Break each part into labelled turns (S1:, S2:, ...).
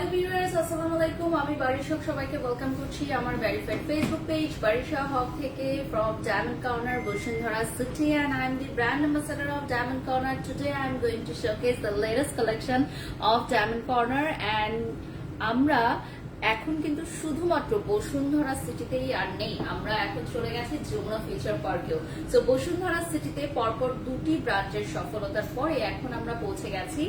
S1: Hello viewers, আসসালামু আলাইকুম। আমি বারিশক, সবাইকে ওয়েলকাম করছি আমার ভেরিফাইড ফেসবুক পেজ বারিশা হক থেকে from Diamond Corner, Bosundhara City, and I'm the brand ambassador of Diamond Corner. Today I'm going to showcase the latest collection of Diamond Corner, and আমরা এখন কিন্তু শুধুমাত্র বসুন্ধরা সিটিতেই আর নেই, আমরা এখন চলে গেছি যমুনা ফিউচার পার্কেও। তো বসুন্ধরা সিটিতে পরপর দুটি ব্রাঞ্চের সফলতার পরে এখন আমরা পৌঁছে গেছি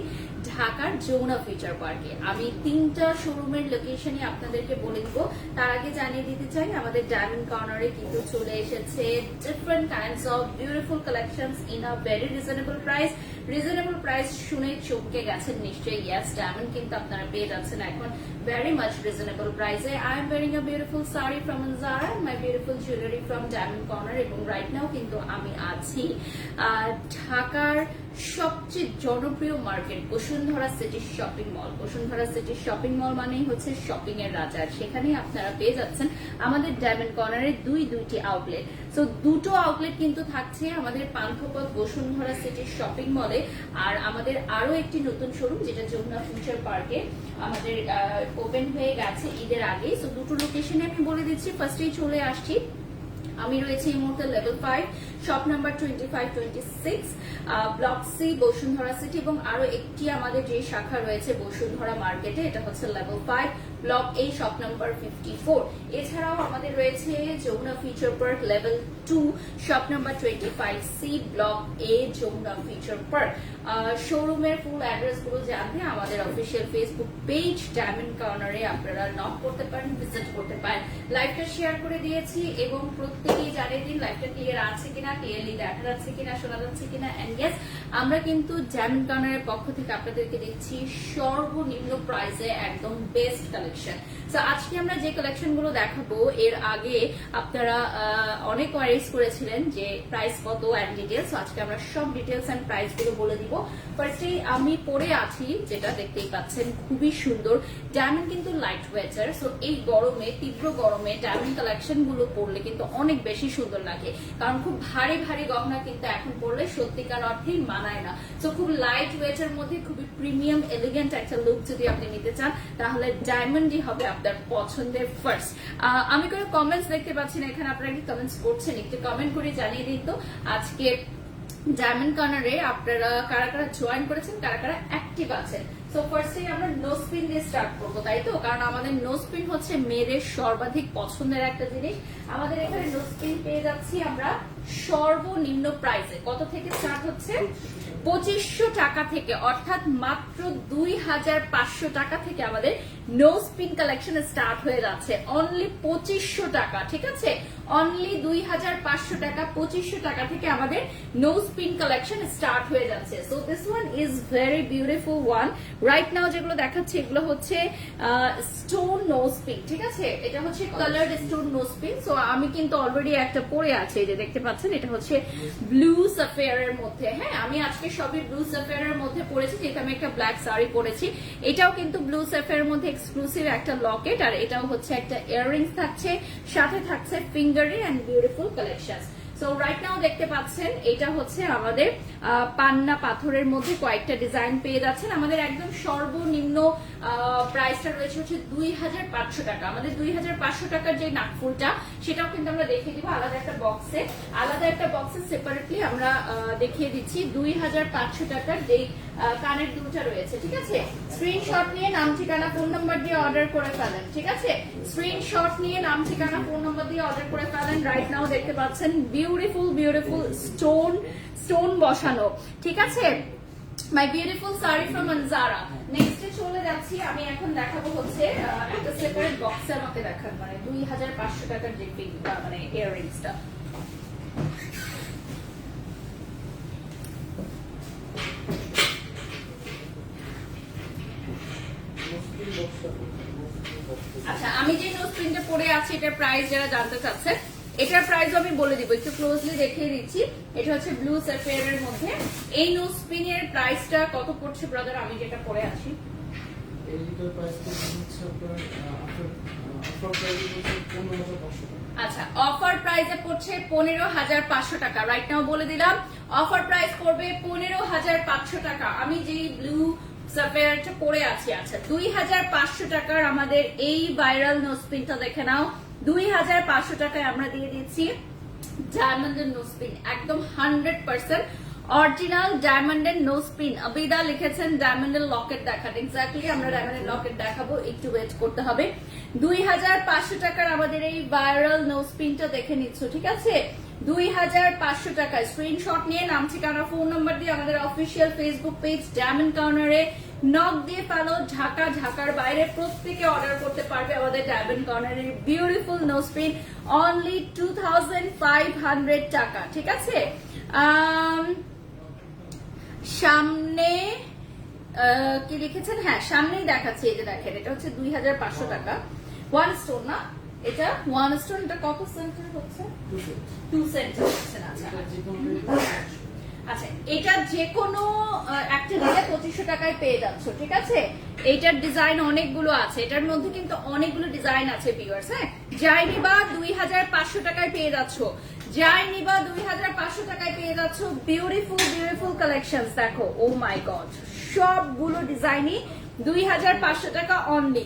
S1: ঢাকার যমুনা ফিউচার পার্কে। আমি তিনটা শোরুমের লোকেশনই আপনাদেরকে বলে দিব। তার আগে জানিয়ে দিতে চাই আমাদের ডায়মন্ড কর্নারে কিন্তু চলে এসেছে different kinds of beautiful collections in a very reasonable price. Reasonable price শুনে চমকে গেছেন নিশ্চয়ই। ইয়েস, ডায়মন্ড কিন্তু আপনারা পেয়ে যাচ্ছেন এখন very much reasonable price. I am wearing a beautiful sari from Zara and my beautiful jewelry from Diamond Corner. এবং right now কিন্তু আমি আছি ঢাকার সবচেয়ে জনপ্রিয় মার্কেট বসুন্ধরা সিটি শপিং মল। বসুন্ধরা সিটি শপিং মল মানেই হচ্ছে শপিং এর রাজা, আর সেখানেই আপনারা পেয়ে যাচ্ছেন আমাদের ডায়মন্ড কর্নারের দুইটি আউটলেট। তো দুটো আউটলেট কিন্তু থাকছে আমাদের পান্থপথ বসুন্ধরা সিটি শপিং মলে, আর আমাদের আরো একটি নতুন শোরুম যেটা যমুনা ফিউচার পার্কে আমাদের ওপেন হয়ে গেছে ঈদের আগে। তো দুটো লোকেশনে আমি বলে দিচ্ছি। ফার্স্টেই চলে আসছি, আমি রয়েছি এই মুহূর্তে level 5 shop number 2526 block C Bashundhara city, এবং আরো একটি আমাদের যে শাখা রয়েছে বসুন্ধরা মার্কেটে, এটা হচ্ছে level 5 block A shop number 54। এছাড়াও আমাদের রয়েছে Jamuna future park level 2 shop number 25C block A Jamuna future park. শোরুমের ফুল অ্যাড্রেস গুলো জানতে আমাদের অফিসিয়াল ফেসবুক পেজ ডায়মন্ড কর্নারে আপনারা নক করতে পারেন, ভিজিট করতে পারেন। লাইভটা শেয়ার করে দিয়েছি এবং প্রত্যেকেই জানিয়ে দিন লাইভটা ক্লিয়ার আছে কিনা, ক্লিয়ারলি দেখা যাচ্ছে কিনা, শোনা যাচ্ছে কিনা। এন্ড ইয়েস, আমরা কিন্তু ডায়মন্ড কর্নারের পক্ষ থেকে আপনাদেরকে দিচ্ছি সর্বনিম্ন প্রাইসে একদম বেস্ট কালেকশন। তো আজকে আমরা যে কালেকশন গুলো দেখাবো, এর আগে আপনারা অনেক কোয়ারিজ করেছিলেন যে প্রাইস কত এন্ড ডিটেলস। আজকে আমরা সব ডিটেলস এন্ড প্রাইস গুলো বলে দিব। ফার্স্টে আমি পরে আছি, যেটা দেখতেই পাচ্ছেন খুবই সুন্দর। ডায়মন্ড কিন্তু লাইট ওয়েটার, সো এই গরমে, তীব্র গরমে ডায়মন্ড কালেকশন গুলো পরলে কিন্তু অনেক বেশি সুন্দর লাগে, কারণ খুব ভারী ভারী গহনা কিন্তু এখন পরলে সত্যিকার অর্থেই মানায় না। তো খুব লাইট ওয়েটার মধ্যে খুবই প্রিমিয়াম এলিগেন্ট একটা লুক যদি আপনি নিতে চান, তাহলে ডায়মন্ডই হবে আপনার পছন্দের ফার্স্ট। আমি কোনো কমেন্টস দেখতে পাচ্ছি না এখানে, আপনারা কি কমেন্টস করছেন? একটু কমেন্ট করে জানিয়ে দিন তো আজকে ডায়মন্ড কর্নারে আপনারা কারা কারা জয়েন করেছেন, কারা কারা অ্যাক্টিভ আছেন। সো ফার্স্টে আমরা নো স্পিন দিয়ে স্টার্ট করবো, তাই তো? কারণ আমাদের নো স্পিন হচ্ছে মেয়েদের সর্বাধিক পছন্দের একটা জিনিস। আমাদের এখানে নো স্পিন পেয়ে যাচ্ছি আমরা সর্বনিম্ন প্রাইসে। কত থেকে স্টার্ট হচ্ছে? 2500 টাকা থেকে, অর্থাৎ মাত্র 2500 টাকা থেকে আমাদের নো স্পিন কালেকশন স্টার্ট হয়ে যাচ্ছে। অনলি 2500 টাকা, ঠিক আছে? অনলি 2500 টাকা, 2500 টাকা থেকে আমাদের নো স্পিন কালেকশন স্টার্ট হয়ে যাচ্ছে। So this one is very beautiful one. Right now যেগুলো দেখাচ্ছে এগুলো হচ্ছে স্টোন নো স্পিন, ঠিক আছে? এটা হচ্ছে coloured stone nose pin. So আমি কিন্তু অলরেডি একটা পরে আছে, যে দেখতে পাচ্ছেন, এটা হচ্ছে ব্লু সাফেয়ার এর মধ্যে। হ্যাঁ, আমি আজকে সবই ব্লু সাফেয়ার এর মধ্যে পরেছি, যেহেতু আমি একটা ব্ল্যাক শাড়ি পরেছি। এটাও কিন্তু ব্লু সাফেয়ার এর মধ্যে এক্সক্লুসিভ একটা লকেট, আর এটাও হচ্ছে একটা ইয়াররিংস থাকছে, সাথে থাকছে finger ring and beautiful collection. So right now দেখতে পাচ্ছেন এটা হচ্ছে আমাদের পান্না পাথরের মধ্যে কয়েকটা ডিজাইন পেয়ে যাচ্ছেন। আমাদের একদম সর্বনিম্ন প্রাইসটা রয়েছে হচ্ছে 2500 টাকা। আমাদের 2500 টাকার যে নাকফুলটা, সেটাও কিন্তু আমরা দেখিয়ে দিব আলাদা একটা বক্সে সেপারেটলি আমরা দেখিয়ে দিচ্ছি। 2500 টাকার যে কানের দুলটা রয়েছে, ঠিক আছে? স্ক্রিনশট নিয়ে নাম ঠিকানা ফোন নাম্বার দিয়ে অর্ডার করে ফেলেন, ঠিক আছে? স্ক্রিনশট নিয়ে নাম ঠিকানা ফোন নাম্বার দিয়ে অর্ডার করে ফেলেন। রাইট নাও দেখতে পাচ্ছেন বিউটিফুল বিউটিফুল স্টোন বসানো, ঠিক আছে? My beautiful sari from Zara। নেক্সটে চলে যাচ্ছি, আমি এখন দেখাবো হচ্ছে একটা সেপারেট বক্সে আমাকে দেখান, মানে 2500 টাকার যে মানে ইয়াররিংসটা। আচ্ছা, আমি যে নোজ প্রিন্টে পরে আছি এটার প্রাইস যারা জানতে চাচ্ছেন, এটার প্রাইস আমি বলে দিব, একটু ক্লোজলি দেখিয়ে দিচ্ছি। এটা হচ্ছে ব্লু সাফেয়ার এর মধ্যে। এই নোজ পিন এর প্রাইসটা কত পড়ছে ব্রাদার? আমি যেটা পরে আছি আচ্ছা, অফার প্রাইসে পড়ছে 15,500 টাকা। রাইট নাও বলে দিলাম অফার প্রাইস পড়বে 15,500 টাকা। আমি যেই ব্লু সাফায়ারটা পরে আছি। আচ্ছা 2500 টাকার আমাদের এই ভাইরাল নোজপিনটা দেখে নাও। 2500 টাকায় আমরা দিয়ে দিচ্ছি ডায়মন্ডের নোজপিন, একদম 100% অরিজিনাল ডায়মন্ডের নোজপিন। আবিদা লিখেছেন ডায়মন্ডের লকেট দেখান। এক্স্যাক্টলি আমরা ডায়মন্ডের লকেট দেখাবো, একটু ওয়েট করতে হবে। 2500 টাকার আমাদের এই ভাইরাল নোজপিনটা দেখে নিচ্ছ, ঠিক আছে? 2500 টাকায় স্ক্রিনশট নিয়ে নাম, ঠিকানা, ফোন নাম্বার দিয়ে আমাদের অফিসিয়াল ফেসবুক পেজ ডায়মন্ড কর্নারে নক দিয়ে ফেলো। ঢাকা, ঢাকার বাইরে প্রত্যেকে অর্ডার করতে পারবে আমাদের ডায়মন্ড কর্নারের বিউটিফুল নোজপিন অনলি 2500 টাকা, ঠিক আছে? সামনে কি লিখেছেন? হ্যাঁ, সামনেই দেখাচ্ছি। এই যে দেখেন, এটা হচ্ছে 2500 টাকা। ওয়ান স্টোন না, এটা ওয়ান স্টোন। এটা কত সেন্টার হচ্ছে? 2 সেন্টার হচ্ছে না। আচ্ছা, এটা যে কোনো একটা দিলে 2500 টাকায় পেয়ে যাচ্ছ, ঠিক আছে? এইটার ডিজাইন অনেকগুলো আছে, এটার মধ্যে কিন্তু অনেকগুলো ডিজাইন আছে ভিউয়ার্স। হ্যাঁ, যাই নিবা 2500 টাকায় পেয়ে যাচ্ছ, যাই নিবা 2500 টাকায় পেয়ে যাচ্ছ। বিউটিফুল বিউটিফুল কালেকশনস দেখো, ও মাই গড, সবগুলো ডিজাইনই 2500 টাকা অনলি।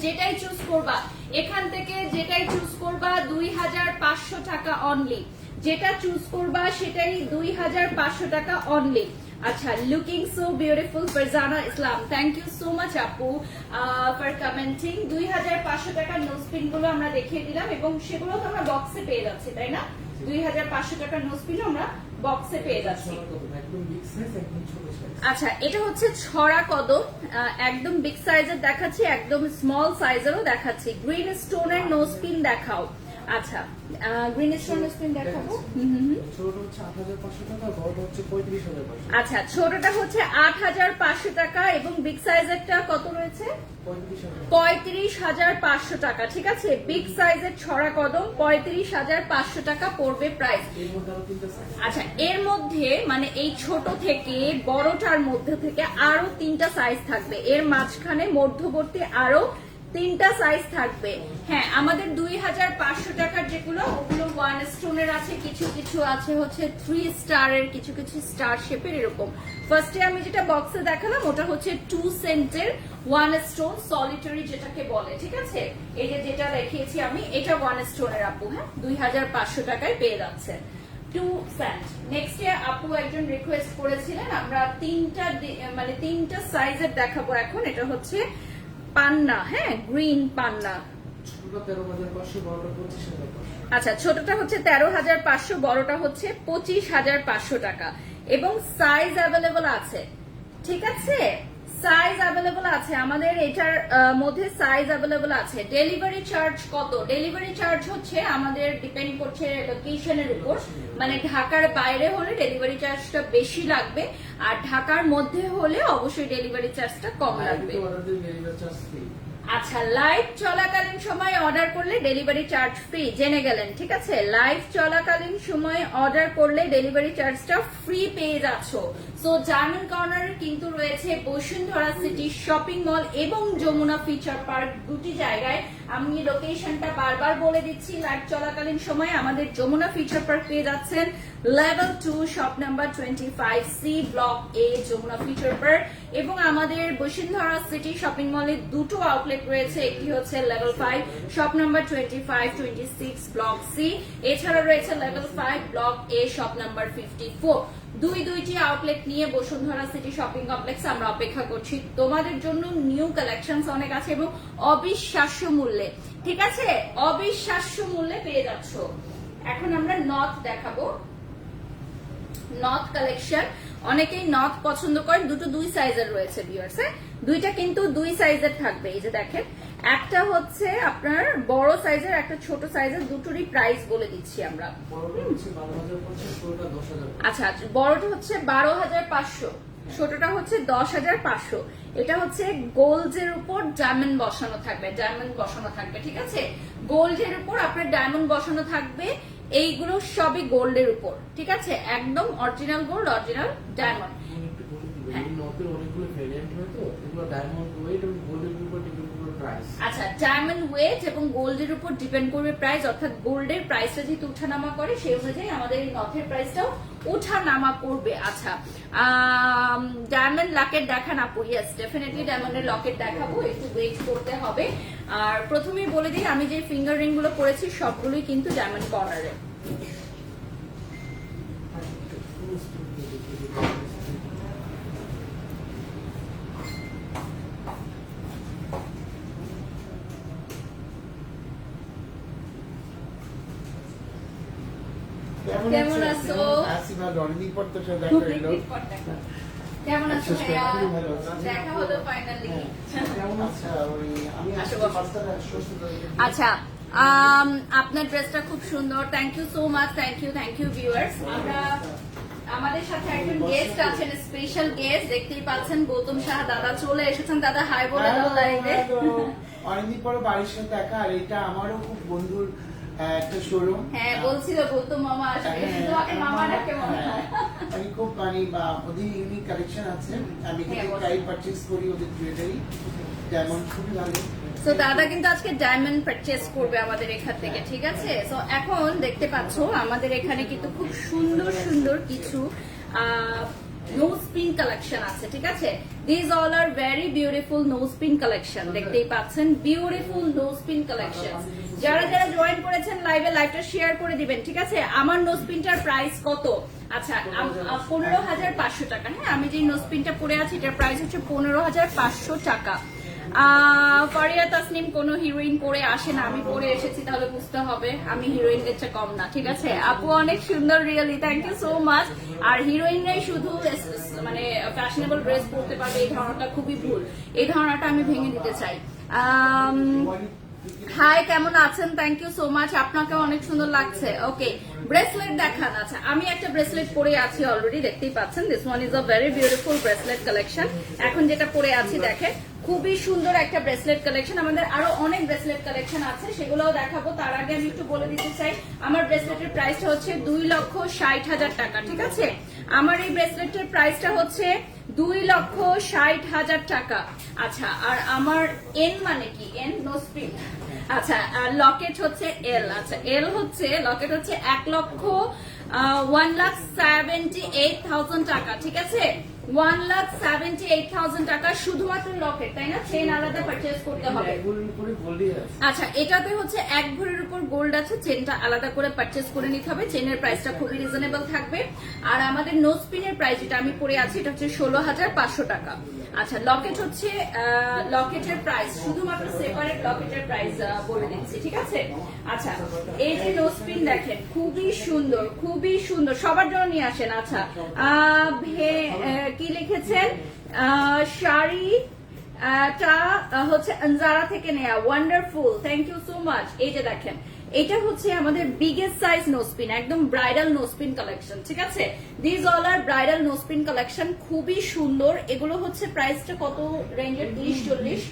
S1: যেটাই চুজ করবা এখান থেকে, যেটাই চুজ করবা 2500 টাকা অনলি। যেটা চুজ করবা সেটাই 2500 টাকা অনলি। আচ্ছা, looking so beautiful Farzana Islam, thank you so much আপু ফর কমেন্টিং। 2500 টাকার নোজপিন গুলো আমরা দেখিয়ে দিলাম এবং সেগুলো তো আমরা বক্সে পেয়ে যাচ্ছি, তাই না? 2500 টাকার নোজপিন আমরা বক্সে পেয়ে যাচ্ছি। আচ্ছা, এটা হচ্ছে ছড়া কদম, একদম বিগ সাইজের দেখাচ্ছি, একদম স্মল সাইজেরও দেখাচ্ছি। গ্রিন স্টোনের নোজপিন দেখাও। আচ্ছা, গ্রিন স্টোন নোজপিন দেখাবো। আচ্ছা, ছোটটা হচ্ছে 8500 টাকা এবং বিগ সাইজেরটা কত রয়েছে? 35,500 টাকা, ঠিক আছে? বিগ সাইজের ছড়া কদম 35,500 টাকা পড়বে প্রাইস। আচ্ছা, এর মধ্যে মানে এই ছোট থেকে বড়টার মধ্যে থেকে আরো 3টা সাইজ থাকবে, এর মাঝখানে মধ্যবর্তী আরো 3টা সাইজ থাকবে। হ্যাঁ, আমাদের 2500 টাকার যেগুলো, ওগুলো ওয়ান স্টোনের আছে, কিছু কিছু আছে হচ্ছে 3 স্টারের, কিছু কিছু স্টার শেপের এরকম। ফার্স্টে আমি যেটা বক্সে দেখালাম ওটা হচ্ছে 2 সেন্টের ওয়ান স্টোন সলিটারি যেটাকে বলে, ঠিক আছে? এই যে যেটা দেখিয়েছি আমি, এটা ওয়ান স্টোনের আপু। হ্যাঁ, 2500 টাকায় পেয়ে যাচ্ছে 2 সেন্ট। নেক্সট আপু একজন রিকোয়েস্ট করেছিলেন আমরা 3টা সাইজের দেখাবো এখন। এটা হচ্ছে পান্না, হ্যাঁ, গ্রিন পান্না। আচ্ছা, ছোটটা হচ্ছে 13,500, বড়টা হচ্ছে 25,500 টাকা এবং সাইজ অ্যাভেলেবল আছে, ঠিক আছে? সাইজ অ্যাভেলেবল আছে আমাদের এটার মধ্যে, সাইজ অ্যাভেলেবল আছে। ডেলিভারি চার্জ কত? ডেলিভারি চার্জ হচ্ছে আমাদের ডিপেন্ড করছে লোকেশনের উপর, মানে ঢাকার বাইরে হলে ডেলিভারি চার্জটা বেশি লাগবে, আর ঢাকার মধ্যে হলে অবশ্যই ডেলিভারি চার্জটা কম লাগবে। আচ্ছা, লাইভ চলাকালীন সময় অর্ডার করলে ডেলিভারি চার্জ ফ্রি, জেনে গেলেন, ঠিক আছে? লাইভ চলাকালীন সময় অর্ডার করলে ডেলিভারি চার্জটা ফ্রি পেয়ে যাচ্ছ। সো ডায়মন্ড কর্নার কিন্তু রয়েছে বসুন্ধরা সিটি শপিং মল এবং যমুনা ফিচার পার্ক, দুটি জায়গায়। আমি লোকেশনটা বারবার বলে দিচ্ছি, লাইভ চলাকালীন সময় আমাদের যমুনা ফিচার পার্ক পেয়ে যাচ্ছেন level 2 shop number 25C block A Jamuna future park, এবং আমাদের বসুন্ধরা সিটি শপিং মলে দুটো আউটলেট রয়েছে, একটি হচ্ছে level 5 shop number 25-26 block C, এছাড়া রয়েছে level 5 block A shop number 54। দুইটি আউটলেট নিয়ে বসুন্ধরা সিটি শপিং কমপ্লেক্সে আমরা অপেক্ষা করছি তোমাদের জন্য। নিউ কালেকশনস অনেক আছে এবং অবিশ্বাস্য মূল্যে, ঠিক আছে? অবিশ্বাস্য মূল্যে পেয়ে যাচ্ছ। এখন আমরা নথ দেখাবো, নথ কালেকশন। অনেকেই নথ পছন্দ করেন, দুটো 2 সাইজের রয়েছে ভিউয়ার্স। দুইটা কিন্তু 2 সাইজের থাকবে। এই যে দেখেন, একটা হচ্ছে আপনার বড় সাইজের, একটা ছোট সাইজের, দুটোরই প্রাইস বলে দিচ্ছি আমরা। আচ্ছা, বড়টা হচ্ছে 12,500, ছোটটা হচ্ছে 10,500। এটা হচ্ছে গোল্ডের উপর ডায়মন্ড বসানো থাকবে, ডায়মন্ড বসানো থাকবে, ঠিক আছে? গোল্ডের উপর আপনার ডায়মন্ড বসানো থাকবে। এইগুলো সবই গোল্ডের উপর, ঠিক আছে? একদম অরিজিনাল গোল্ড, অরিজিনাল ডায়মন্ড। আচ্ছা, ডায়মন্ড ওয়েট এবং গোল্ডের উপর ডিপেন্ড করবে প্রাইস, অর্থাৎ গোল্ডের প্রাইসটা যেহেতু উঠানামা করে সেই অনুযায়ী আমাদের এই নথের প্রাইসটাও উঠানামা করবে। আচ্ছা, ডায়মন্ড লকেট দেখান আপু? ইয়েস, ডেফিনেটলি ডায়মন্ডের লকেট দেখাবো, একটু ওয়েট করতে হবে। আর প্রথমেই বলে দিই, আমি যে ফিঙ্গার রিং গুলো পরেছি সবগুলোই কিন্তু ডায়মন্ড কর্নারে। কেমন আছো? কেমন আছো ভাইয়া? দেখা হলো ফাইনালি। আচ্ছা, আপনার ড্রেসটা খুব সুন্দর, thank you so much, thank you viewers. আমরা আমাদের সাথে একজন গেস্ট আছেন, স্পেশাল গেস্ট, দেখতেই পাচ্ছেন গৌতম সাহা দাদা চলে এসেছেন। দাদা হাই বলে দাও লাইভে।
S2: অনেকদিন পরে বাড়ির সাথে দেখা, আর এটা আমারও খুব বন্ধুর একটা শোরুম।
S1: হ্যাঁ, বলছিল গৌতম মামা আসবে, তোমাকে মামা ডাকে মনে হয়।
S2: আমি খুব ওদের ইউনিক কালেকশন আছে, আমি কিন্তু প্রায় পারচেজ করি ওদের জুয়েলারি, যেমন খুবই ভালো।
S1: তো দাদা কিন্তু আজকে ডায়মন্ড পারচেজ করবে আমাদের এখান থেকে, ঠিক আছে? তো এখন দেখতে পাচ্ছো আমাদের এখানে কিন্তু খুব সুন্দর সুন্দর কিছু নোজ পিন কালেকশন আছে, ঠিক আছে? This all are very beautiful nose pin collection, দেখতেই পাচ্ছেন বিউটিফুল নোজ পিন কালেকশন। যারা যারা জয়েন করেছেন লাইভে, লাইভটা শেয়ার করে দিবেন, ঠিক আছে? আমার নোজ পিনটার প্রাইস কত? আচ্ছা, 15,500 টাকা। হ্যাঁ, আমি যে নোজ পিনটা পরে আছি এটার প্রাইস হচ্ছে 15,500 টাকা। ফারিয়া তাসনিম কোনো হিরোইন পরে আসে না, আমি পরে এসেছি, তাহলে বুঝতে হবে আমি হিরোইনদের চেয়ে কম না, ঠিক আছে? আপু অনেক সুন্দর, really thank you so much. আর হিরোইনরাই শুধু মানে ফ্যাশনেবল ড্রেস পরতে পারবে, এই ধারণাটা খুবই ভুল, এই ধারণাটা আমি ভেঙে দিতে চাই। হাই, কেমন আছেন? থ্যাংক ইউ সো মাচ, আপনাকে অনেক সুন্দর লাগছে। ওকে, ব্রেসলেট দেখান। আচ্ছা, আমি একটা ব্রেসলেট পরে আছি অলরেডি, দেখতেই পাচ্ছেন। This one is a very beautiful bracelet collection. এখন যেটা পরে আছি দেখেন, খুবই সুন্দর একটা ব্রেসলেট কালেকশন। আমাদের আরো অনেক ব্রেসলেট কালেকশন আছে, সেগুলোও দেখাবো। তার আগে আমি একটু বলে দিতে চাই, আমার ব্রেসলেটের প্রাইসটা হচ্ছে 2,60,000 টাকা, ঠিক আছে? আমার এই ব্রেসলেটের প্রাইসটা হচ্ছে 2,60,000 টাকা। আচ্ছা, আর আমার এন মানে কি? N nose pin. আচ্ছা, লকেট হচ্ছে এল। আচ্ছা, এল হচ্ছে, লকেট হচ্ছে 1,78,000 টাকা, ঠিক আছে? 1,78,000 টাকা শুধুমাত্র লকেট, তাই না? চেন আলাদা পারচেজ করতে হবে। আচ্ছা, এটাতে হচ্ছে 1 ভরির উপর গোল্ড আছে, চেনটা আলাদা করে পারচেজ করে নিতে হবে। চেনের প্রাইসটা খুবই রিজনেবল থাকবে। আর আমাদের নোজ পিনের প্রাইস যেটা আমি পরে আছি এটা হচ্ছে 16,500 টাকা। আচ্ছা, লকেট হচ্ছে, লকেটের প্রাইস শুধুমাত্র সেপারেট লকেটের প্রাইস বলে দিচ্ছি, ঠিক আছে? আচ্ছা, এই যে নোজ পিন দেখেন, খুবই সুন্দর, খুবই সুন্দর, সবার জন্য নিয়ে আসেন। আচ্ছা, কি লিখেছেন? শাড়ি হচ্ছে আনজারা থেকে নেয়া, wonderful, thank you so much. এই যে দেখেন, এটা হচ্ছে আমাদের বিগেস্ট সাইজ নোসপিন, একদম ব্রাইডাল নোসপিন কালেকশন, ঠিক আছে? This all are bridal nose pin collection, খুবই সুন্দর। এগুলো হচ্ছে প্রাইসটা কত রেঞ্জের? 30-40,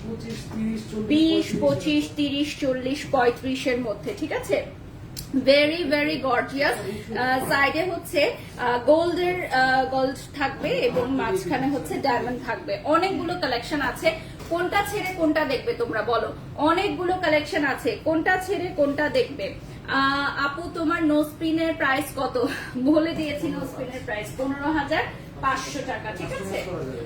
S1: 20, 25, 30, 40, 35 এর মধ্যে, ঠিক আছে? Very very gorgeous. সাইডে হচ্ছে গোল্ড থাকবে এবং মাঝখানে হচ্ছে ডায়মন্ড থাকবে। অনেকগুলো কালেকশন আছে, কোনটা ছেড়ে কোনটা দেখবে তোমরা বলো? অনেকগুলো কালেকশন আছে, কোনটা ছেড়ে কোনটা দেখবে? আপু তোমার নোসপিনের প্রাইস কত? বলে দিয়েছি, নোসপিনের প্রাইস 15,500 টাকা, ঠিক আছে?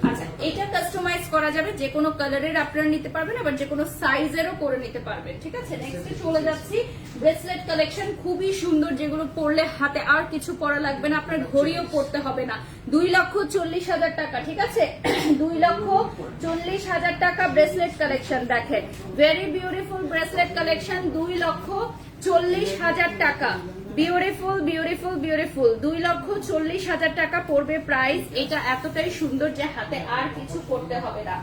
S1: আচ্ছা, এটা কাস্টমাইজ করা যাবে, যে কোনো কালারের আপনারা নিতে পারবেন, আবার যে কোনো সাইজেরও করে নিতে পারবেন, ঠিক আছে? নেক্সটে চলে যাচ্ছি, ব্রেসলেট কালেকশন খুবই সুন্দর, যেগুলো পরলে হাতে আর কিছু পরা লাগবে না, আপনার ঘড়িও পরতে হবে না। 2,40,000 টাকা, ঠিক আছে? 2,40,000 টাকা ব্রেসলেট কালেকশন দেখেন, ভেরি বিউটিফুল ব্রেসলেট কালেকশন, 2,40,000 টাকা। বিউটিফুল বিউটিফুল বিউটিফুল, 2,40,000 টাকা পড়বে প্রাইস। এটা এতটাই সুন্দর যে হাতে আর কিছু পড়তে হবে না,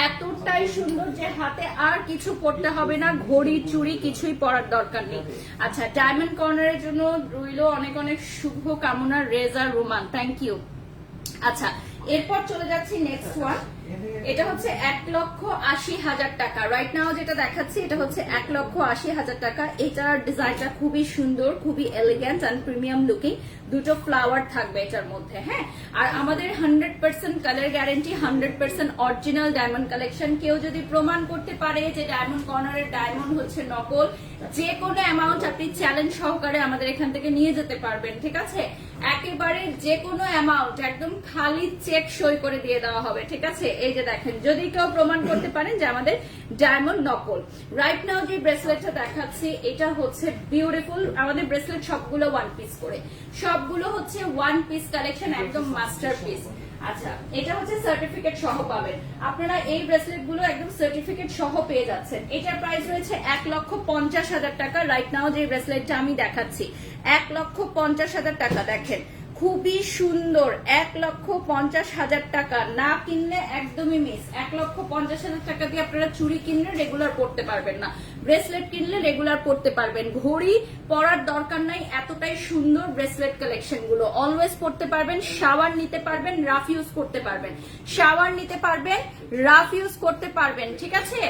S1: এতটাই সুন্দর যে হাতে আর কিছু পড়তে হবে না, ঘড়ি চুড়ি কিছুই পরার দরকার নেই। আচ্ছা, ডায়মন্ড কর্নারের জন্য রইল অনেক অনেক শুভ কামনা, রেজা রোমান, থ্যাংক ইউ। আচ্ছা, এরপর চলে যাচ্ছি নেক্সট ওয়ান। এটা হচ্ছে 1,80,000 টাকা। রাইট নাও যেটা দেখাচ্ছি এটা হচ্ছে 1,80,000 টাকা। এটার ডিজাইনটা খুবই সুন্দর, খুবই এলিগেন্ট এন্ড প্রিমিয়াম লুকিং। দুটো ফ্লাওয়ার থাকবে এটার মধ্যে, হ্যাঁ। আর আমাদের 100% colour guarantee, 100% original diamond collection. কেউ যদি প্রমাণ করতে পারে যে ডায়মন্ড কর্নারের ডায়মন্ড হচ্ছে নকল, যে কোনো অ্যামাউন্ট আপনি চ্যালেঞ্জ সহকারে আমাদের এখান থেকে নিয়ে যেতে পারবেন, ঠিক আছে। একেবারে যে কোনো অ্যামাউন্ট একদম খালি চেক সই করে দিয়ে দেওয়া হবে, ঠিক আছে। এই যে দেখেন, যদি কেউ প্রমাণ করতে পারেন যে আমাদের ডায়মন্ড নকল। রাইট নাও যে ব্রেসলেটটা দেখাচ্ছি এটা হচ্ছে বিউটিফুল। আমাদের ব্রেসলেট সবগুলো ওয়ান পিস করে, সবগুলো হচ্ছে ওয়ান পিস কালেকশন, একদম মাস্টারপিস। আচ্ছা, এটা হচ্ছে সার্টিফিকেট সহ পাবেন আপনারা। এই ব্রেসলেট গুলো একদম সার্টিফিকেট সহ পেয়ে যাচ্ছেন। এটার প্রাইস রয়েছে 1,50,000 টাকা। রাইট নাও যে ব্রেসলেটটা আমি দেখাচ্ছি 1,50,000 টাকা। দেখেন খুবই সুন্দর, 1,50,000 টাকা। না কিনলে একদমই মিস। 1,50,000 টাকা দিয়ে আপনারা চুড়ি কিনলে রেগুলার পড়তে পারবেন না, ব্রেসলেট কিনলে রেগুলার পড়তে পারবেন। ঘড়ি পরার দরকার নাই, এতটাই সুন্দর ব্রেসলেট কালেকশন গুলো। অলওয়েজ পড়তে পারবেন, শাওয়ার নিতে পারবেন, রাফ ইউজ করতে পারবেন, শাওয়ার নিতে পারবেন, রাফ ইউজ করতে পারবেন, ঠিক আছে।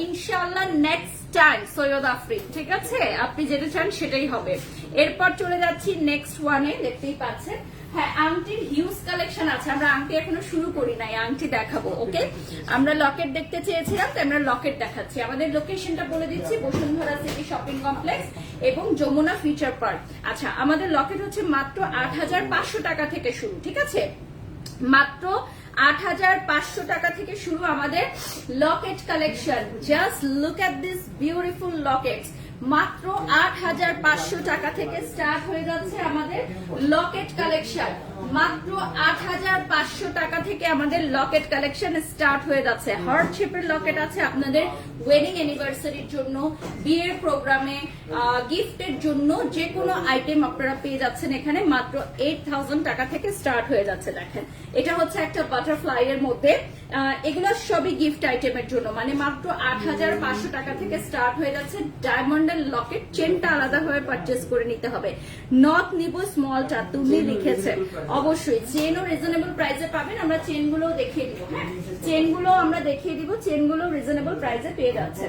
S1: ইনশাআল্লাহ নেক্সট টাইম সৈয়দ আফরিন, ঠিক আছে। আপনি যেটা চান সেটাই হবে। এরপর চলে যাচ্ছি নেক্সট ওয়ানে, দেখতেই পাচ্ছেন। হ্যাঁ, আংটির হিউজ কালেকশন আছে। আমরা আংটি এখনো শুরু করি নাই, আংটি দেখাবো। ওকে, আমরা লকেট দেখতে চেয়েছিলাম তো আমরা লকেট দেখাচ্ছি। আমাদের লোকেশনটা বলে দিচ্ছি, বসুন্ধরা সিটি শপিং কমপ্লেক্স এবং যমুনা ফিউচার পার্ক। আচ্ছা, আমাদের লকেট হচ্ছে মাত্র 8,500 টাকা থেকে শুরু, ঠিক আছে। মাত্র 8,500 টাকা থেকে শুরু আমাদের locket collection. Just look at this beautiful lockets. মাত্র 8,500 টাকা থেকে স্টার্ট হয়ে যাচ্ছে আমাদের লকেট কালেকশন। মাত্র 8,500 টাকা থেকে আমাদের লকেট কালেকশন স্টার্ট হয়ে যাচ্ছে। হার্ট শেপের লকেট আছে আপনাদের ওয়েডিং অ্যানিভার্সারির জন্য, বিয়ের প্রোগ্রামে, গিফটের জন্য যে কোনো আইটেম আপনারা পেয়ে যাচ্ছেন এখানে। মাত্র 8,000 টাকা থেকে স্টার্ট হয়ে যাচ্ছে। দেখেন এটা হচ্ছে একটা বাটারফ্লাই এর মধ্যে, এগুলো সবই গিফট আইটেমের জন্য। মানে মাত্র 8,500 টাকা থেকে স্টার্ট হয়ে যাচ্ছে ডায়মন্ডের লকেট। চেনটা আলাদাভাবে পারচেস করে নিতে হবে। নট নিব স্মলটা তুমি লিখেছে, অবশ্যই চেনও রিজনেবল প্রাইসে পাবেন। আমরা চেনগুলো দেখিয়ে দিব, হ্যাঁ চেনগুলো আমরা দেখিয়ে দিব। চেনগুলো রিজনেবল প্রাইসে পেয়ে যাচ্ছে।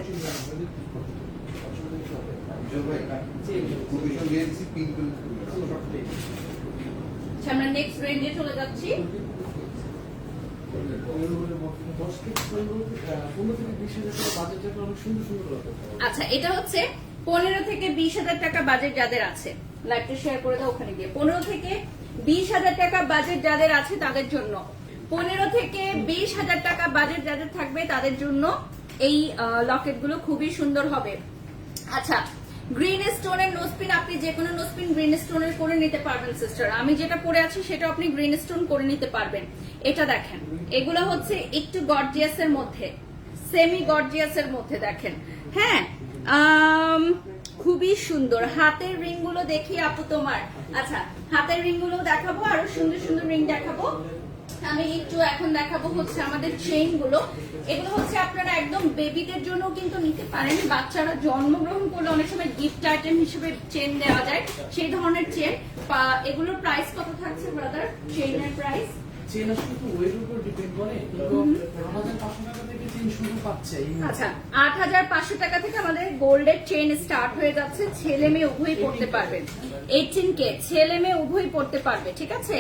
S1: আমরা নেক্সট রেঞ্জে চলে যাচ্ছি। আচ্ছা, এটা হচ্ছে 15 থেকে 20,000 টাকা বাজেট যাদের আছে, লাইভটা শেয়ার করে দাও ওখানে গিয়ে। 15 থেকে 20,000 টাকা বাজেট যাদের আছে তাদের জন্য, 15 থেকে 20,000 টাকা বাজেট যাদের থাকবে তাদের জন্য এই লকেট গুলো খুবই সুন্দর হবে। আচ্ছা, গ্রিন স্টোনের নোজপিন, আপনি যে কোনো নোজপিন গ্রিন স্টোনের করে নিতে পারবেন সিস্টার। আমি যেটা পরে আছি সেটা আপনি গ্রিন স্টোন করে নিতে পারবেন। এটা দেখেন, এগুলো হচ্ছে একটু গর্জিয়াস এর মধ্যে, সেমি গর্জিয়াস এর মধ্যে। দেখেন, হ্যাঁ খুবই সুন্দর। হাতের রিং গুলো দেখি আপু তোমার। আচ্ছা, হাতের রিং গুলো দেখাবো, আরো সুন্দর সুন্দর রিং দেখাবো। আমি একটু এখন দেখাবো হচ্ছে আমাদের চেইন গুলো। এগুলো হচ্ছে আপনারা একদম বেবিদের জন্য কিন্তু নিতে পারেন। বাচ্চারা জন্মগ্রহণ করলে অনেক সময় গিফট আইটেম হিসেবে চেন দেওয়া যায়, সেই ধরনের চেন। এগুলোর প্রাইস কত থাকছে ব্রাদার? চেইনের প্রাইস
S3: চেন আসলে তো ওয়েটের উপর ডিপেন্ড করে, কিন্তু 8,500 টাকা থেকে চেন শুরু পাচ্ছে।
S1: আচ্ছা, 8,500 টাকা থেকে আমাদের গোল্ডের চেন স্টার্ট হয়ে যাচ্ছে। ছেলে মেয়ে উভয়ই পড়তে পারবেন। 18K ছেলে মেয়ে উভয়ই পড়তে পারবে, ঠিক আছে।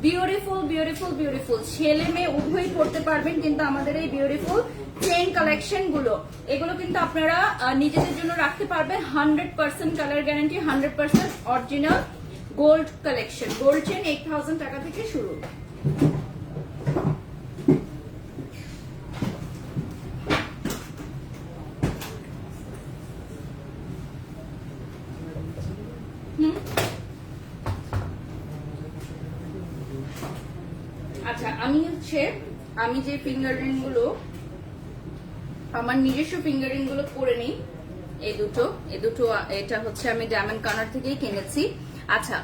S1: বিউটিফুল বিউটিফুল বিউটিফুল, ছেলে মেয়ে উভয়ই পড়তে পারবেন। কিন্তু আমাদের এই বিউটিফুল চেইন কালেকশন গুলো, এগুলো কিন্তু আপনারা নিজেদের জন্য রাখতে পারবেন। 100% colour guarantee, 100% original gold collection. Gold chain 8,000 টাকা থেকে শুরু। আচ্ছা, আমি যে ফিঙ্গারিং গুলো, আমার নিজস্ব ফিঙ্গারিং গুলো করে নিই। এই দুটো এটা হচ্ছে আমি ডায়মন্ড কর্নার থেকেই কিনেছি। আচ্ছা,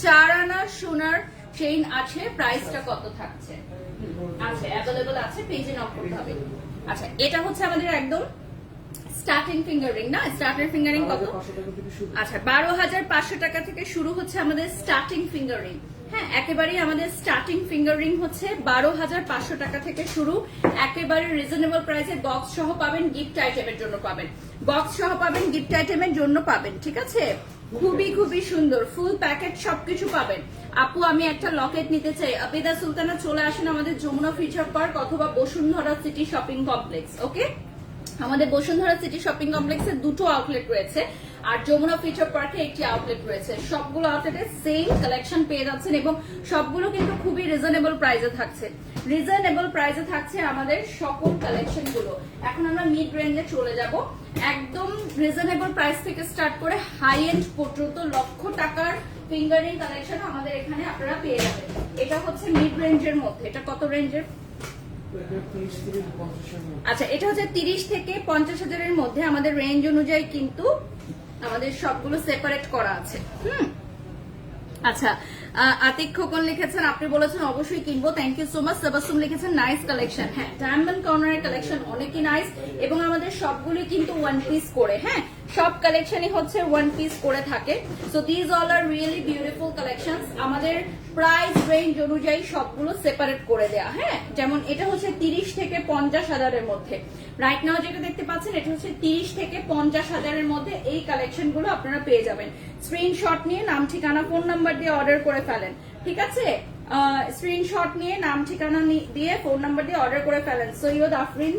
S1: 4 আনা সোনার চেইন আছে, প্রাইসটা কত থাকছে? আচ্ছা, অ্যাভেলেবল আছে, পেজে নক করতে হবে। আচ্ছা, এটা হচ্ছে আমাদের একদম স্টার্টিং ফিঙ্গারিং না? স্টার্টার ফিঙ্গারিং কত? আচ্ছা, 12,500 টাকা থেকে শুরু হচ্ছে আমাদের স্টার্টিং ফিঙ্গারিং। হ্যাঁ, একেবারেই আমাদের স্টার্টিং ফিঙ্গার রিং হচ্ছে 12,500 টাকা থেকে শুরু। একেবারে রিজনেবল প্রাইসে বক্স সহ পাবেন, গিফট আইটেমের জন্য পাবেন, বক্স সহ পাবেন, গিফট আইটেমের জন্য পাবেন। ঠিক আছে, খুবই খুবই সুন্দর ফুল প্যাকেট সবকিছু পাবেন। আপু আমি একটা লকেট নিতে চাই, আবিদা সুলতানা চলে আসেন আমাদের যমুনা ফিউচার পার্ক অথবা বসুন্ধরা সিটি শপিং কমপ্লেক্স। ওকে, আমাদের বসুন্ধরা সিটি শপিং কমপ্লেক্সে দুটো আউটলেট রয়েছে আর যমুনা ফিউচার পার্কে একটি আউটলেট রয়েছে। সবগুলো আউটলেটে সেম কালেকশন পেয়ে যাচ্ছেন এবং সবগুলো কিন্তু খুবই রিজনেবল প্রাইসে থাকছে। রিজনেবল প্রাইসে থাকছে আমাদের সকল কালেকশন গুলো। এখন আমরা মিড রেঞ্জে চলে যাব। একদম রিজনেবল প্রাইস থেকে স্টার্ট করে হাই এন্ড পর্যন্ত লক্ষ টাকার ফিঙ্গারিং কালেকশন আমাদের এখানে আপনারা পেয়ে যাবেন। এটা হচ্ছে মিড রেঞ্জের মধ্যে। এটা কত রেঞ্জের? আচ্ছা, এটা হচ্ছে 30 থেকে 50,000-এর মধ্যে। আমাদের রেঞ্জ অনুযায়ী কিন্তু আমাদের সবগুলো সেপারেট করা আছে। আচ্ছা, আতিক খোকন লিখেছেন আপনি বলেছেন অবশ্যই কিনবো, থ্যাংক ইউ সো মাচ। সাবাসুম লিখেছেন নাইস কালেকশন। হ্যাঁ, ডায়মন্ড কর্নারের কালেকশন অনেকই নাইস এবং আমাদের সবগুলোই কিন্তু ওয়ান পিস করে। হ্যাঁ, সব কালেকশনই হচ্ছে ওয়ান পিস করে থাকে। So these all are really beautiful collections. আমাদের প্রাইস রেঞ্জ অনুযায়ী সবগুলো সেপারেট করে দেয়া। হ্যাঁ, যেমন এটা হচ্ছে 30 থেকে 50,000-এর মধ্যে। রাইট নাও যেটা দেখতে পাচ্ছেন এটা হচ্ছে 30 থেকে 50,000-এর মধ্যে। এই কালেকশন গুলো আপনারা পেয়ে যাবেন। স্ক্রিনশট নিয়ে নাম ঠিকানা ফোন নাম্বার দিয়ে অর্ডার করে ফেলেন। ঠিক আছে, স্ক্রিনশট নিয়ে নাম ঠিকানা দিয়ে ফোন নাম্বার দিয়ে অর্ডার করে ফেলেন। সৈয়দ আফরিন,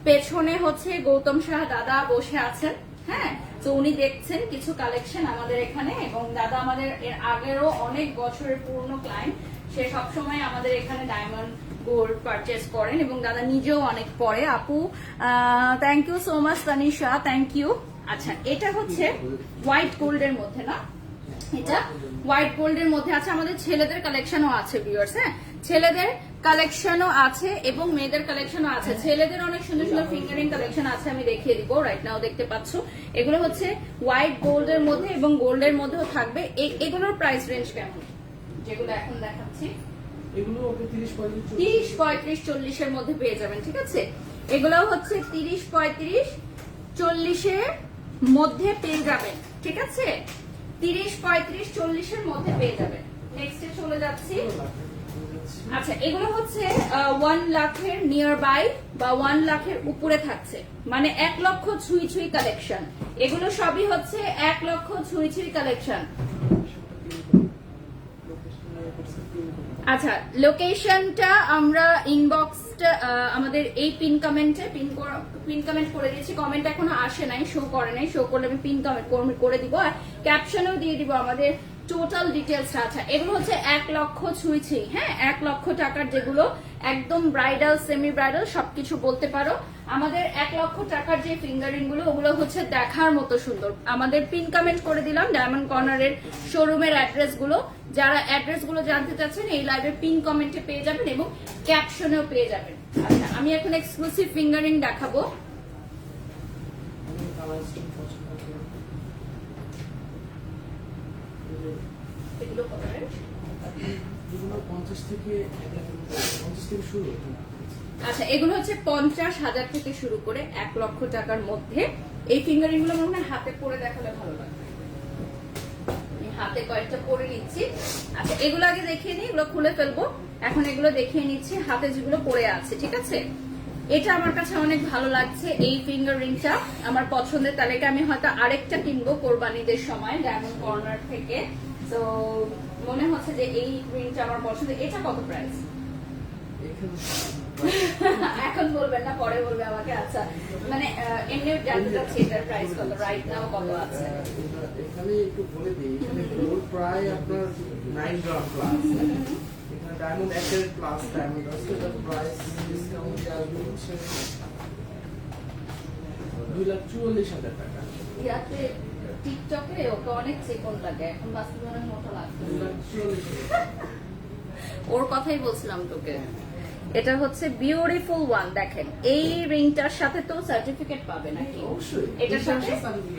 S1: পেছনে হচ্ছে গৌতম শাহ দাদা বসে আছেন। হ্যাঁ, তো উনি দেখছেন কিছু কালেকশন আমাদের এখানে এবং দাদা আমাদের এর আগেরও অনেক বছরের পুরনো ক্লায়েন্ট। সে সবসময় আমাদের এখানে ডায়মন্ড গোল্ড পারচেস করেন এবং দাদা নিজেও অনেক পরে। আপু thank you so much Tanisha, thank you. আচ্ছা, এটা হচ্ছে হোয়াইট গোল্ডের মধ্যে না, এটা হোয়াইট গোল্ডের মধ্যে আছে। আমাদের ছেলেদের কালেকশনও আছে ভিউয়ার্স। হ্যাঁ, ছেলেদের কালেকশনও আছে এবং মেয়েদের কালেকশনও আছে। ছেলেদের অনেক সুন্দর সুন্দর ফিঙ্গারিং কালেকশন আছে, আমি দেখিয়ে দিব। রাইট নাও দেখতে পাচ্ছ এগুলো হচ্ছে হোয়াইট গোল্ডের মধ্যে এবং গোল্ডের মধ্যেও থাকবে। এগুলোর প্রাইস রেঞ্জ কেমন যেগুলো এখন দেখাচ্ছি?
S3: এগুলো 30,
S1: 35, 40-এর মধ্যে পেয়ে যাবেন। ঠিক আছে, এগুলো হচ্ছে 30, 35, 40-এর মধ্যে পেয়ে যাবেন। ঠিক আছে, 30, 35, 40-এর মধ্যে পেয়ে যাবেন। নেক্সটে চলে যাচ্ছি। আচ্ছা, এগুলো হচ্ছে 1 লাখের নিয়ার বাই বা 1 লাখের উপরে থাকছে, মানে 1 লক্ষ ছুঁই ছুঁই কালেকশন। এগুলো সবই হচ্ছে 1 লক্ষ ছুঁই ছুঁই কালেকশন। আচ্ছা, লোকেশনটা আমরা ইনবক্সটা আমাদের এই পিন কমেন্ট করে দিয়েছি। কমেন্ট এখনো আসে নাই, শো করে নাই। শো করলে আমি পিন কমেন্ট করে দিব আর ক্যাপশনেও দিয়ে দিব আমাদের টোটাল ডিটেলসটা। আচ্ছা, এগুলো হচ্ছে 1 লক্ষ ছুঁই ছুঁই। হ্যাঁ, 1 লক্ষ টাকার যেগুলো একদম ব্রাইডাল সেমি ব্রাইডাল সবকিছু বলতে পারো। আমাদের 1 লক্ষ টাকার যে ফিঙ্গারিং গুলো ওগুলো হচ্ছে দেখার মতো সুন্দর। আমাদের পিন কমেন্ট করে দিলাম ডায়মন্ড কর্নারের শোরুমের অ্যাড্রেস গুলো। যারা অ্যাড্রেস গুলো জানতে চাচ্ছেন এই লাইভে পিন কমেন্টে পেয়ে যাবেন এবং ক্যাপশনেও পেয়ে যাবেন। আচ্ছা, আমি এখন এক্সক্লুসিভ ফিঙ্গারিং দেখাবো। এগুলো কত রেঞ্জ?
S3: এগুলো 50 থেকে শুরু।
S1: আচ্ছা, এগুলো হচ্ছে 50,000 থেকে শুরু করে 1 লক্ষ টাকার মধ্যে। এই ফিঙ্গারিং গুলো মনে হয় হাতে পরে দেখালে ভালো লাগবে। হাতে কয়েকটা পরে নিচ্ছি। আচ্ছা, এগুলো আগে দেখিয়ে নিই, এগুলো খুলে ফেলবো। এখন এগুলো দেখিয়ে নিচ্ছি হাতে যেগুলো পরে আছে। ঠিক আছে, এটা আমার কাছে অনেক ভালো লাগছে। এই ফিঙ্গার রিংটা আমার পছন্দের তালিকা। আমি হয়তো আরেকটা কিনবো কোরবানিদের সময় ডায়মন্ড কর্নার থেকে। তো মনে হচ্ছে যে এই রিংটা আমার পছন্দ। এটা কত প্রাইস? এখন বলবেন না, পরে বলবে আমাকে। আচ্ছা, মানে এমনিও জানতে চাচ্ছি এটার প্রাইস কত, রাইট নাও কত আছে।
S3: এখানে একটু বলে দিই, এখানে গোল্ড প্রায় আপনার 9 গ্রাম প্লাস। এখানে ডায়মন্ড 1 ক্যারেট প্লাস ডায়মন্ড আছে। এটার প্রাইস ডিসকাউন্ট আসবে হচ্ছে 2,44,000 টাকা।
S1: ইয়াতে টিকটকে ওকে অনেক চিকন লাগে, এখন বাস্তবে অনেক মোটা লাগছে।
S3: 2,44,000।
S1: ওর কথাই বলছিলাম তোকে। এটা হচ্ছে বিউটিফুল ওয়ান। দেখেন এই রিংটার সাথে তো সার্টিফিকেট পাবে নাকি?
S3: অবশ্যই।
S1: এটার সাথে,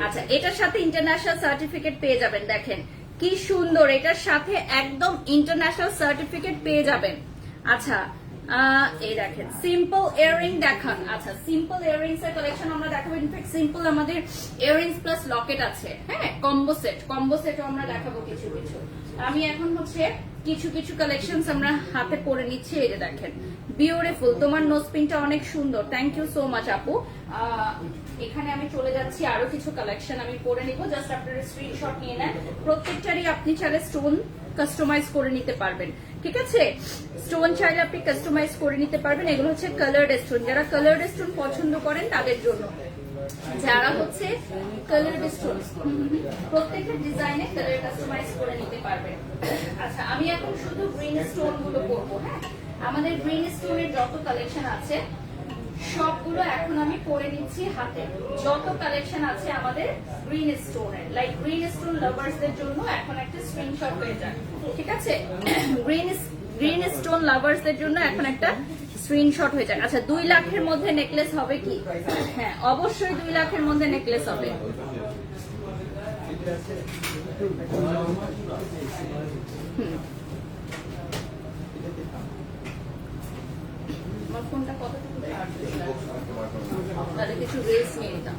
S1: আচ্ছা, এটার সাথে ইন্টারন্যাশনাল সার্টিফিকেট পেয়ে যাবেন। দেখেন কি সুন্দর, এটার সাথে একদম ইন্টারন্যাশনাল সার্টিফিকেট পেয়ে যাবেন। আচ্ছা, এই দেখেন সিম্পল ইয়াররিং দেখান। আচ্ছা সিম্পল ইয়াররিংস এর কালেকশন আমরা দেখাবো। ইনফ্যাক্ট সিম্পল আমাদের ইয়াররিংস প্লাস লকেট আছে, হ্যাঁ কম্বো সেট আমরা দেখাবো কিছু কিছু। আমি এখন হচ্ছে কিছু কিছু কালেকশনস আমরা হাতে পরে নিচ্ছি। এই যে দেখেন বিউটিফুল, তোমার নোজ পিনটা অনেক সুন্দর, থ্যাংক ইউ সো মাচ আপু। এখানে আমি চলে যাচ্ছি আরো কিছু কালেকশন আমি পরে নিব, জাস্ট আপনারা স্ক্রিনশট নিয়ে নেন। প্রত্যেকটারই আপনি চাইলে স্টোন কাস্টমাইজ করে নিতে পারবেন, ঠিক আছে? স্টোন চাইলে আপনি কাস্টমাইজ করে নিতে পারবেন। এগুলো হচ্ছে কালার্ড স্টোন, যারা কালার্ড স্টোন পছন্দ করেন তাদের জন্য। যারা হচ্ছে কালার্ড স্টোন প্রত্যেকটা ডিজাইনে কালার কাস্টমাইজ করে নিতে পারবেন। আচ্ছা আমি এখন শুধু গ্রিন স্টোন গুলো করবো, হ্যাঁ আমাদের গ্রিন স্টোনের যত কালেকশন আছে সবগুলো এখন আমি পরে নিচ্ছি হাতে। যত কালেকশন আছে আমাদের গ্রিন স্টোনের, লাইক গ্রিন স্টোন লাভার্সদের জন্য এখন একটা স্ক্রিনশট হয়ে যায়, ঠিক আছে? গ্রিন স্টোন লাভার্সদের জন্য এখন একটা স্ক্রিনশট হয়ে যায়। আচ্ছা 2 লাখের মধ্যে নেকলেস হবে কি? হ্যাঁ অবশ্যই 2 লাখের মধ্যে নেকলেস হবে। আমার ফোনটা কতটুকু তাহলে কিছু রেস নিয়ে নিতাম।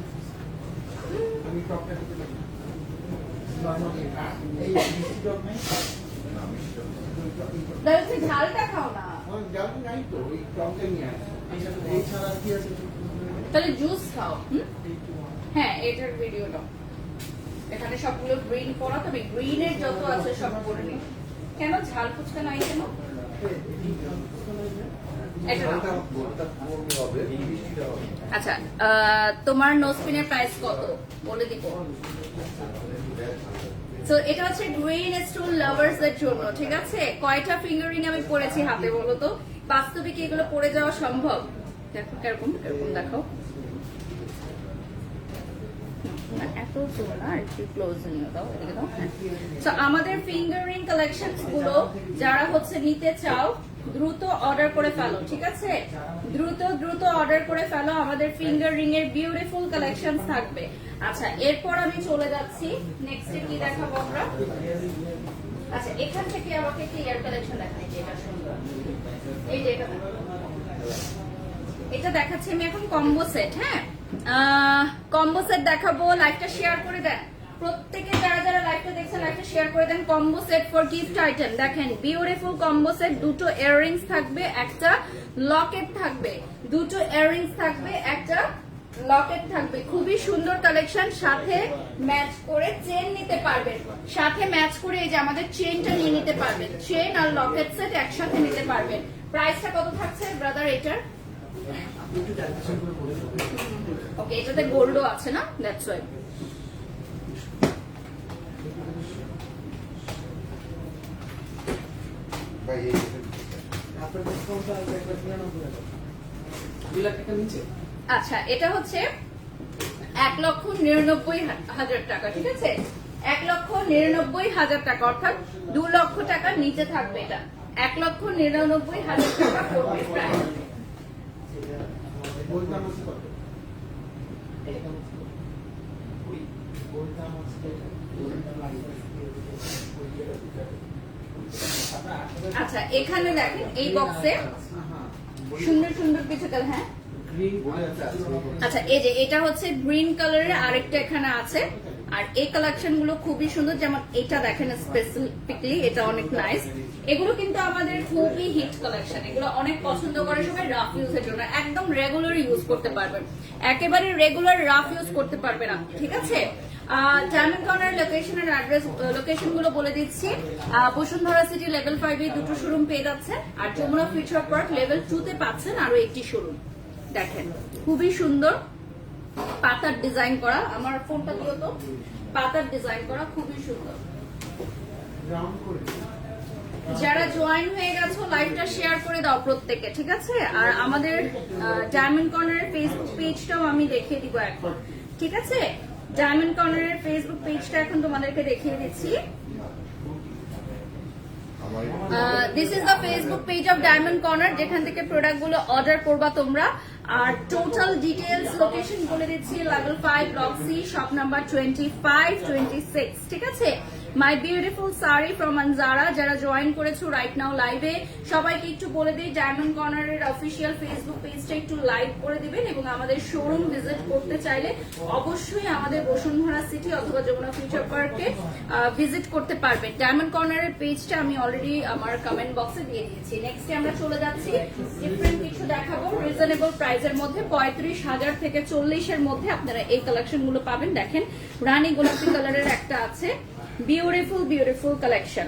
S1: ঝালটা খাও না, তাহলে জুস খাও। হ্যাঁ এটার ভিডিওটা এখানে সবগুলো গ্রিন করা, তবে গ্রিনের যত আছে সব করে নি। কেন ঝাল ফুচকা নাই কেন? আচ্ছা তোমার নোজপিনের প্রাইস কত বলে দিব। তো এটা হচ্ছে গ্রিন স্টোন লাভার্স এর জন্য, ঠিক আছে? কয়টা ফিঙ্গারিং আমি পরেছি হাতে বলো তো? বাস্তবিক এগুলো পরে যাওয়া সম্ভব? দেখো কিরকম কিরকম দেখো, এত না একটু ক্লোজ নিয়ে দাও, এদিকে দাও। তো আমাদের ফিঙ্গারিং কালেকশনস গুলো যারা হচ্ছে নিতে চাও দ্রুত অর্ডার করে ফেলো, ঠিক আছে? দ্রুত অর্ডার করে ফেলো, আমাদের ফিঙ্গার রিং এর বিউটিফুল কালেকশনস থাকবে। আচ্ছা এরপর আমি চলে যাচ্ছি নেক্সটে কি দেখাবো আমরা। আচ্ছা এখান থেকে আমাকে একটা ইয়ার কালেকশন দেখাই, যেটা সুন্দর। এই যে এটা দেখাচ্ছি আমি এখন কম্বো সেট। হ্যাঁ কম্বো সেট দেখাবো, লাইভটা শেয়ার করে দেন প্রত্যেকে, যারা যারা লাইভটা দেখছেন লাইভটা শেয়ার করে দেন। Combo set for gift item, দেখেন বিউটিফুল কম্বো সেট। দুটো ইয়াররিংস থাকবে, একটা লকেট থাকবে, দুটো ইয়াররিংস থাকবে, একটা লকেট থাকবে। খুবই সুন্দর কালেকশন, সাথে ম্যাচ করে চেন নিতে পারবেন, সাথে ম্যাচ করে এই যে আমাদের চেনটা নিয়ে নিতে পারবেন। চেন আর লকেট সেট একসাথে নিতে পারবেন। প্রাইসটা কত থাকছে ব্রাদার এটার? ওকে এটাতে গোল্ডও আছে না, দ্যাটস ওয়াই। আচ্ছা এটা হচ্ছে 1,99,000 টাকা, ঠিক আছে? 1,99,000 টাকা, অর্থাৎ 2 লক্ষ টাকার নিচে থাকবে এটা। 1,99,000 টাকা পড়বে প্রাইস। আচ্ছা এখানে দেখেন এই বক্সে সুন্দর সুন্দর কিছু কালার। হ্যাঁ আচ্ছা এই যে এটা হচ্ছে গ্রিন কালারের আরেকটা এখানে আছে, আর এই কালেকশন গুলো খুবই সুন্দর। যেমন এটা দেখেন স্পেসিফিকলি, এটা অনেক নাইস। এগুলো কিন্তু আমাদের খুবই হিট কালেকশন, এগুলো অনেক পছন্দ করে সবাই রাফ ইউজের জন্য। একদম রেগুলার ইউজ করতে পারবেন, একেবারে রেগুলার রাফ ইউজ করতে পারবেন আপনি, ঠিক আছে? ডায়মন্ড কর্নার লোকেশনের অ্যাড্রেস লোকেশন গুলো বলে দিচ্ছি। বসুন্ধরা সিটি লেভেল 5 এ দুটো শোরুম পেয়ে যাচ্ছেন, আর যমুনা ফিউচার পার্ক লেভেল 2 তে পাচ্ছেন আরো একটি শোরুম। দেখেন খুবই সুন্দর পাতার ডিজাইন করা, আমার ফোনটা দিও তো, পাতার ডিজাইন করা খুবই সুন্দর। যারা জয়েন হয়ে গেছো লাইভটা শেয়ার করে দাও প্রত্যেকে, ঠিক আছে? আর আমাদের ডায়মন্ড কর্নারের ফেসবুক পেজটাও আমি দেখিয়ে দিব এখন, ঠিক আছে? ডায়মন্ড কর্নারের ফেসবুক পেজটা এখন তোমাদেরকে দেখিয়ে দিচ্ছি। This is the Facebook page of diamond corner, যেখান থেকে প্রোডাক্ট গুলো অর্ডার করবা তোমরা। আর টোটাল ডিটেলস লোকেশন বলে দিচ্ছি, level 5 block C, shop number 25-26, ঠিক আছে? মাই বিউটিফুল সারি ফ্রম আনজারা, যারা জয়েন করেছো রাইট নাও লাইভে সবাইকে একটু বলে দিই ডায়মন্ড কর্নারের অফিসিয়াল ফেসবুক পেজটা একটু লাইক করে দিবেন এবং আমাদের শোরুম ভিজিট করতে চাইলে অবশ্যই আমাদের বসুন্ধরা সিটি অথবা যমুনা ফিউচার পার্কে ভিজিট করতে পারবেন। ডায়মন্ড কর্নারের পেজটা আমি অলরেডি আমার কমেন্ট বক্সে দিয়ে দিয়েছি। নেক্সটে আমরা চলে যাচ্ছি ডিফারেন্ট কিছু দেখাবো রিজনেবল প্রাইসের মধ্যে 35,000 থেকে 40-এর মধ্যে আপনারা এই কালেকশন গুলো পাবেন। দেখেন রানী গোলাপি কালারের একটা আছে, বিউটিফুল বিউটিফুল কালেকশন।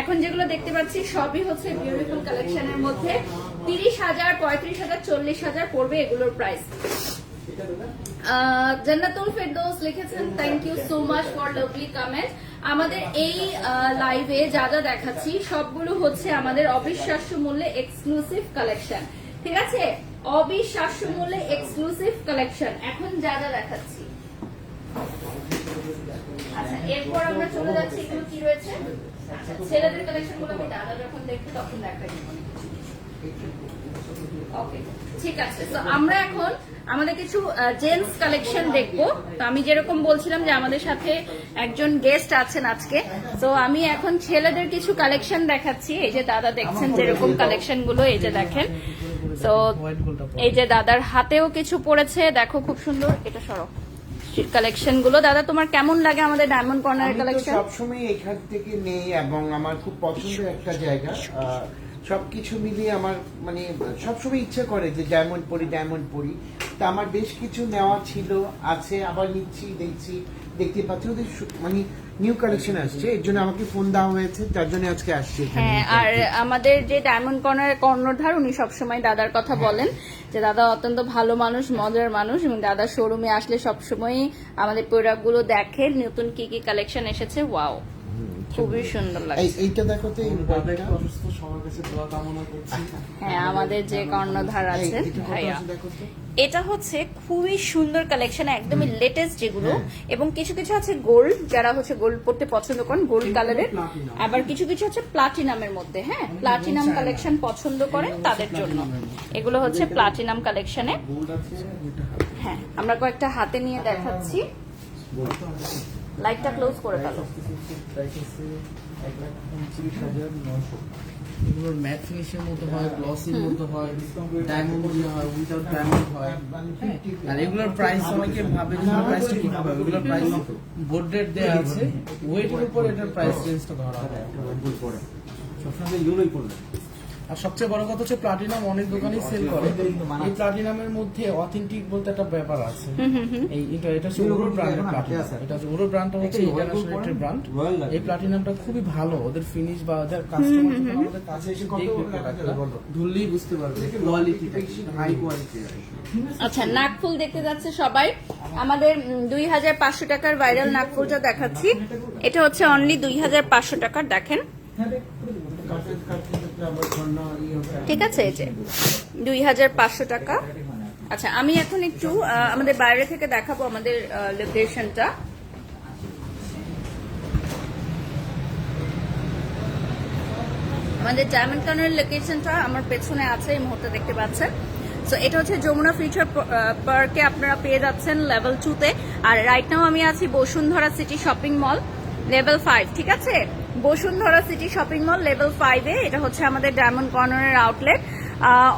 S1: এখন যেগুলো দেখতে পাচ্ছি সবই হচ্ছে বিউটিফুল কালেকশনের মধ্যে 30,000, 35,000, 40,000 পড়বে এগুলোর প্রাইস। জান্নাতুল ফেরদৌস লিখেছেন thank you so much for lovely comment. আমাদের এই লাইভে যা যা দেখাচ্ছি সবগুলো হচ্ছে আমাদের অবিশ্বাস্য মূল্যে এক্সক্লুসিভ কালেকশন, ঠিক আছে? অবিশ্বাস্য মূল্যে এক্সক্লুসিভ কালেকশন এখন যা যা দেখাচ্ছি। আচ্ছা, এরপর আমরা চলে যাচ্ছি এগুলো কি রয়েছে। আচ্ছা, ছেলেদের কালেকশন গুলো আমি দাদা যখন দেখবো তখন দেখাই দিব। ওকে, ঠিক আছে। তো আমরা এখন আমাদের কিছু জেন্টস কালেকশন দেখবো। তো আমি যেরকম বলছিলাম যে আমাদের সাথে একজন গেস্ট আছেন আজকে, তো আমি এখন ছেলেদের কিছু কালেকশন দেখাচ্ছি। এই যে দাদা দেখছেন যেরকম কালেকশন গুলো, এই যে দেখেন। তো এই যে দাদার হাতেও কিছু পড়েছে, দেখো খুব সুন্দর। এটা সরো কালেকশন গুলো। দাদা তোমার কেমন লাগে আমাদের ডায়মন্ড কর্নারের কালেকশন?
S2: সবসময় এখান থেকে নেই এবং আমার খুব পছন্দের একটা জায়গা। সবকিছু মিলিয়ে আমার মানে সবসময় ইচ্ছা করে যে ডায়মন্ড পরি। তা আমার বেশ কিছু নেওয়া ছিল, আছে, আবার নিচ্ছি, দেখতে পাচ্ছি ওদের মানে নিউ কালেকশন আসছে, এর জন্য আমাকে ফোন দেওয়া হয়েছে, তার জন্য আজকে আসছি।
S1: হ্যাঁ, আর আমাদের যে ডায়মন্ড কর্নারের কর্ণধার উনি সবসময় দাদার কথা বলেন যে দাদা অত্যন্ত ভালো মানুষ, মজার মানুষ, এবং দাদা শোরুমে আসলে সবসময় আমাদের প্রোডাক্ট গুলো দেখে নতুন কি কি কালেকশন এসেছে। ওয়াও, খুবই সুন্দর লাগে।
S2: এইটা দেখো তো,
S3: অসুস্থ সবার কাছে দোয়া কামনা করছি।
S1: হ্যাঁ, আমাদের যে কর্ণধার আছেন ভাইয়া, এটা হচ্ছে খুবই সুন্দর কালেকশন, একদমই লেটেস্ট যেগুলো। এবং কিছু কিছু আছে গোল্ড, যারা হচ্ছে গোল্ড পড়তে পছন্দ করেন, গোল্ড কালারের। আবার কিছু কিছু হচ্ছে প্লাটিনামের মধ্যে। হ্যাঁ, প্লাটিনাম কালেকশন পছন্দ করেন তাদের জন্য এগুলো হচ্ছে প্লাটিনাম কালেকশনে। হ্যাঁ, আমরা কয়েকটা হাতে নিয়ে দেখাচ্ছি। লাইটটা ক্লোজ করে ফেলো।
S3: এগুলোর ম্যাট ফিনিশের মতো হয়, গ্লসির মতো হয়, ডায়মন্ড দিয়ে হয়, উইদাউট ডায়মন্ড হয়। আর এগুলোর প্রাইস অনেকে ভাবে যে প্রাইসটা কি হবে। এগুলোর প্রাইস বোর্ড রেট দেওয়া আছে, ওয়েটের উপর এটার প্রাইস রেঞ্জটা ধরা হয়। সবসময় ইউরোই পড়বে। আর সবচেয়ে বড় কথা হচ্ছে প্লাটিনাম অনেক দোকানেই সেল করে। এই প্লাটিনামের মধ্যে অথেন্টিক বলতে একটা ব্যাপার আছে। এটা হচ্ছে ওরো ব্র্যান্ডের প্লাটিনাম। এটা হচ্ছে ওরো ব্র্যান্ডটা হচ্ছে ইন্টারন্যাশনাল একটা ব্র্যান্ড। এই প্লাটিনামটা খুবই ভালো, ওদের ফিনিশ বা ওদের কাস্টমার যখন আমাদের কাছে এসে দেখবে প্রোডাক্টটা ধরলেই বুঝতে পারবে কোয়ালিটিটা হাই কোয়ালিটি।
S1: আচ্ছা, নাকফুল দেখতে যাচ্ছে সবাই। আমাদের 2,500 টাকার ভাইরাল নাকফুলটা দেখাচ্ছি। এটা হচ্ছে অনলি 2,500 টাকার, দেখেন, ঠিক আছে? এই যে 2,500 টাকা। আচ্ছা, আমি এখন একটু আমাদের বাইরে থেকে দেখাবো আমাদের লোকেশনটা। আমাদের ডায়মন্ড কর্নারের লোকেশনটা আমার পেছনে আছে, এই মুহূর্তে দেখতে পাচ্ছেন। সো এটা হচ্ছে যমুনা ফিউচার পার্কে আপনারা পেয়ে যাচ্ছেন লেভেল 2-তে। আর রাইট নাও আমি আছি Bashundhara city shopping mall level 5, ঠিক আছে? Bashundhara city shopping mall level 5-এ এটা হচ্ছে আমাদের ডায়মন্ড কর্নারের আউটলেট,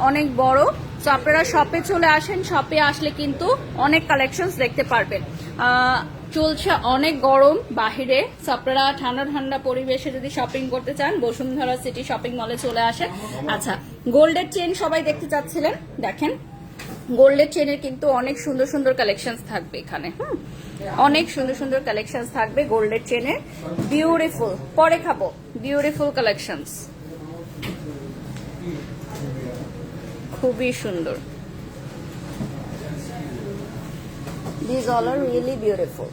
S1: অনেক বড়। তো আপনারা শপে চলে আসেন, শপে আসলে কিন্তু অনেক কালেকশনস দেখতে পারবেন। চলছে অনেক গরম বাহিরে, তো আপনারা ঠান্ডা ঠান্ডা পরিবেশে যদি শপিং করতে চান বসুন্ধরা সিটি শপিং মলে চলে আসেন। আচ্ছা, গোল্ডের চেন সবাই দেখতে চাচ্ছিলেন, দেখেন গোল্ডের চেনের কিন্তু অনেক সুন্দর সুন্দর কালেকশনস থাকবে এখানে। অনেক সুন্দর সুন্দর কালেকশনস থাকবে গোল্ডের চেনের, বিউটিফুল। পরে খাবো, বিউটিফুল কালেকশনস, খুবই সুন্দর। These all are really beautiful.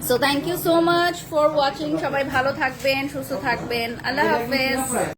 S1: So thank you so much for watching. সবাই ভালো থাকবেন, সুস্থ থাকবেন। আল্লাহ হাফেজ।